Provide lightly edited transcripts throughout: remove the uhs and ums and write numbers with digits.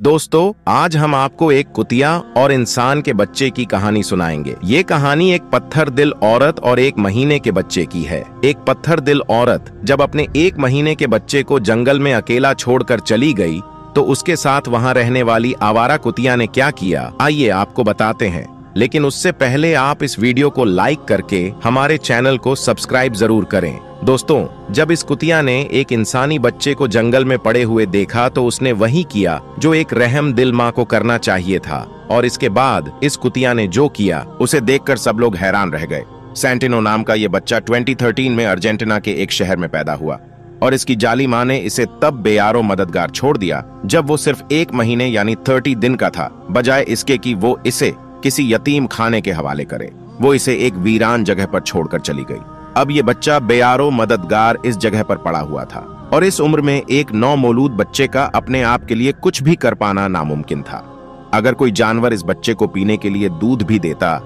दोस्तों, आज हम आपको एक कुतिया और इंसान के बच्चे की कहानी सुनाएंगे। ये कहानी एक पत्थर दिल औरत और 1 महीने के बच्चे की है। एक पत्थर दिल औरत जब अपने 1 महीने के बच्चे को जंगल में अकेला छोड़कर चली गई, तो उसके साथ वहां रहने वाली आवारा कुतिया ने क्या किया, आइए आपको बताते हैं। लेकिन उससे पहले आप इस वीडियो को लाइक करके हमारे चैनल को सब्सक्राइब जरूर करें। दोस्तों, जब इस कुतिया ने एक इंसानी बच्चे को जंगल में पड़े हुए देखा तो उसने वही किया जो एक रहम दिल माँ को करना चाहिए था। और इसके बाद इस कुतिया ने जो किया उसे देखकर सब लोग हैरान रह गए। सेंटिनो नाम का ये बच्चा 2013 में अर्जेंटीना के एक शहर में पैदा हुआ और इसकी जाली माँ ने इसे तब बेयारो मददगार छोड़ दिया जब वो सिर्फ 1 महीने यानी 30 दिन का था। बजाय इसके कि वो इसे किसी यतीम खाने के हवाले करे, वो इसे एक वीरान जगह पर छोड़कर चली गई। अब ये बच्चा बेयारो मददगार इस जगह पर पड़ा हुआ था और इस उम्र में एक नौमौलूद बच्चे का अपने आप के लिए कुछ भी कर पाना नामुमकिन था। अगर कोई जानवर इस बच्चे को पीने के लिए दूध भी देता,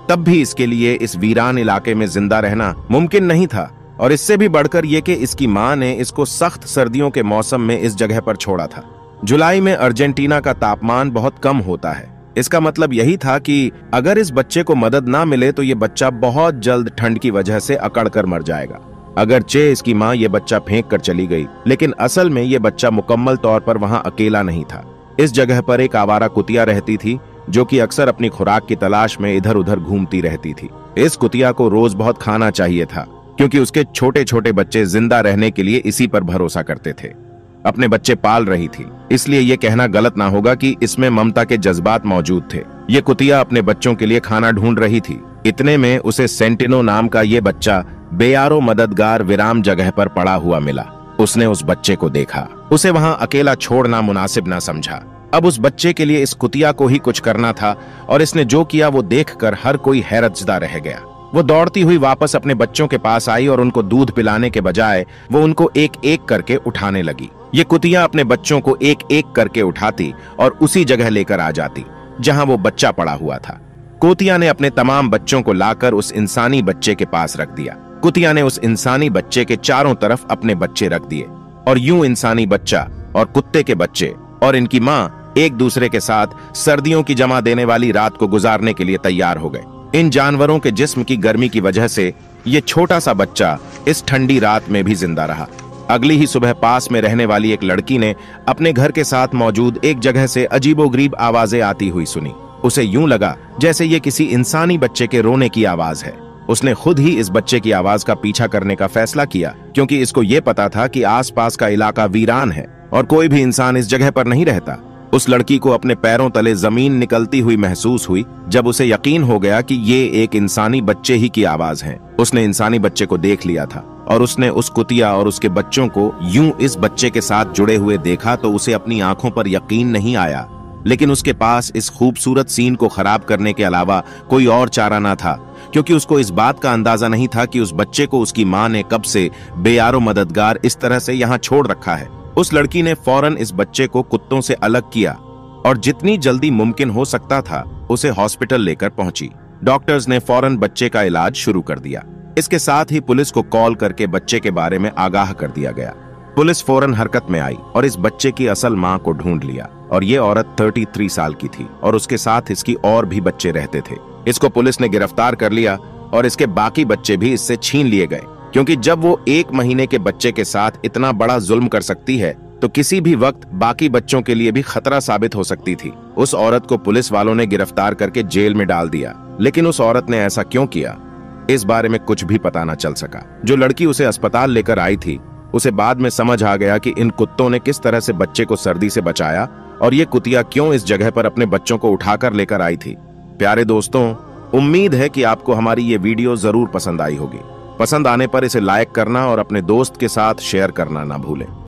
तब भी इसके लिए इस वीरान इलाके में जिंदा रहना मुमकिन नहीं था। और इससे भी बढ़कर यह कि इसकी माँ ने इसको सख्त सर्दियों के मौसम में इस जगह पर छोड़ा था। जुलाई में अर्जेंटीना का तापमान बहुत कम होता है। इसका मतलब यही था कि अगर इस बच्चे को मदद ना मिले तो ये बच्चा बहुत जल्द ठंड की वजह से अकड़ कर मर जाएगा। अगरचे इसकी माँ ये बच्चा फेंक कर चली गई, लेकिन असल में ये बच्चा मुकम्मल तौर पर वहाँ अकेला नहीं था। इस जगह पर एक आवारा कुतिया रहती थी जो कि अक्सर अपनी खुराक की तलाश में इधर उधर घूमती रहती थी। इस कुतिया को रोज बहुत खाना चाहिए था क्योंकि उसके छोटे छोटे बच्चे जिंदा रहने के लिए इसी पर भरोसा करते थे। अपने बच्चे पाल रही थी, इसलिए यह कहना गलत ना होगा कि इसमें ममता के जज्बात मौजूद थे। ये कुतिया अपने बच्चों के लिए खाना ढूंढ रही थी। इतने में उसे सेंटिनो नाम का ये बच्चा बेयारो मददगार विराम जगह पर पड़ा हुआ मिला। उसने उस बच्चे को देखा, उसे वहां अकेला छोड़ना मुनासिब ना समझा। अब उस बच्चे के लिए इस कुतिया को ही कुछ करना था और इसने जो किया वो देखकर हर कोई हैरतजदा रह गया। वो दौड़ती हुई वापस अपने बच्चों के पास आई और उनको दूध पिलाने के बजाय वो उनको एक एक करके उठाने लगी। ये कुतिया अपने बच्चों को एक एक करके उठाती और उसी जगह लेकर आ जाती जहां वो बच्चा पड़ा हुआ था। कुतिया ने अपने तमाम बच्चों को लाकर उस इंसानी बच्चे के पास रख दिया। कुतिया ने उस इंसानी बच्चे के चारों तरफ अपने बच्चे रख दिए और यूं इंसानी बच्चा और कुत्ते के बच्चे और इनकी माँ एक दूसरे के साथ सर्दियों की जमा देने वाली रात को गुजारने के लिए तैयार हो गए। इन जानवरों के जिस्म की गर्मी की वजह से ये छोटा सा बच्चा इस ठंडी रात में भी जिंदा रहा। अगली ही सुबह पास में रहने वाली एक लड़की ने अपने घर के साथ मौजूद एक जगह से अजीबोगरीब आवाजें आती हुई सुनी। उसे यूं लगा जैसे ये किसी इंसानी बच्चे के रोने की आवाज है। उसने खुद ही इस बच्चे की आवाज का पीछा करने का फैसला किया क्योंकि इसको ये पता था कि आसपास का इलाका वीरान है और कोई भी इंसान इस जगह पर नहीं रहता। उस लड़की को अपने पैरों तले जमीन निकलती हुई महसूस हुई जब उसे यकीन हो गया कि ये एक इंसानी बच्चे ही की आवाज है। उसने इंसानी बच्चे को देख लिया था और उसने उस कुतिया और उसके बच्चों को यूं इस बच्चे के साथ जुड़े हुए देखा तो उसे अपनी आंखों पर यकीन नहीं आया। लेकिन उसके पास इस खूबसूरत सीन को खराब करने के अलावा कोई और चारा ना था, क्योंकि उसको इस बात का अंदाजा नहीं था कि उस बच्चे को उसकी माँ ने कब से बेयारो मददगार इस तरह से यहाँ छोड़ रखा है। उस लड़की ने फौरन इस बच्चे को कुत्तों से अलग किया और जितनी जल्दी मुमकिन हो सकता था उसे हॉस्पिटल लेकर पहुंची। डॉक्टर्स ने फौरन बच्चे का इलाज शुरू कर दिया। इसके साथ ही पुलिस को कॉल करके बच्चे के बारे में आगाह कर दिया गया। पुलिस फौरन हरकत में आई और इस बच्चे की असल मां को ढूंढ लिया और ये औरत 33 साल की थी और उसके साथ इसकी और भी बच्चे रहते थे। इसको पुलिस ने गिरफ्तार कर लिया और इसके बाकी बच्चे भी इससे छीन लिए गए, क्योंकि जब वो 1 महीने के बच्चे के साथ इतना बड़ा जुल्म कर सकती है तो किसी भी वक्त बाकी बच्चों के लिए भी खतरा साबित हो सकती थी। उस औरत को पुलिस वालों ने गिरफ्तार करके जेल में डाल दिया, लेकिन उस औरत ने ऐसा क्यों किया इस बारे में कुछ भी पता न चल सका। जो लड़की उसे अस्पताल लेकर आई थी उसे बाद में समझ आ गया कि इन कुत्तों ने किस तरह से बच्चे को सर्दी से बचाया और ये कुतिया क्यों इस जगह पर अपने बच्चों को उठाकर लेकर आई थी। प्यारे दोस्तों, उम्मीद है कि आपको हमारी ये वीडियो जरूर पसंद आई होगी। पसंद आने पर इसे लाइक करना और अपने दोस्त के साथ शेयर करना ना भूलें।